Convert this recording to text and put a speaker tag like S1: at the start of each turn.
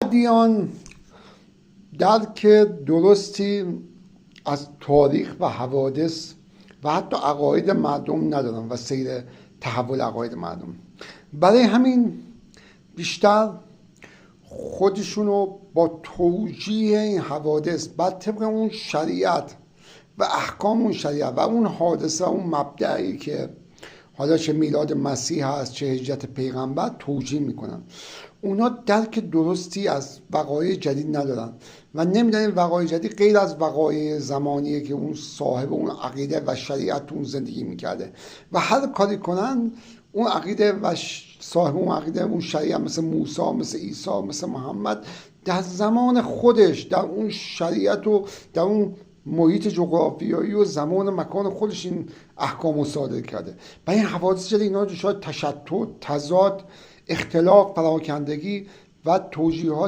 S1: ادیان درک درستی از تاریخ و حوادث و حتی عقاید مردم ندارن و سیر تحول عقاید مردم. برای همین بیشتر خودشونو با توجیه این حوادث بر طبق اون شریعت و احکام اون شریعت و اون حادثه اون مبدعی که حالا چه میلاد مسیح هست چه هجرت پیغمبر توجیه میکنن. اونا درک درستی از وقایع جدید ندارن و نمیدونن وقایع جدید غیر از وقایع زمانیه که اون صاحب اون عقیده و شریعت اون زندگی میکرده و هر کاری کنن اون عقیده و صاحب اون عقیده اون شریعت مثل موسی، مثل عیسی، مثل محمد در زمان خودش در اون شریعت و در اون محیط جغرافیایی و زمان و مکان خودش این احکام رو صادر کرده. و این حوادث جدید اینا دچار تشتت، تضاد، اختلاف، پراکندگی و توجیهات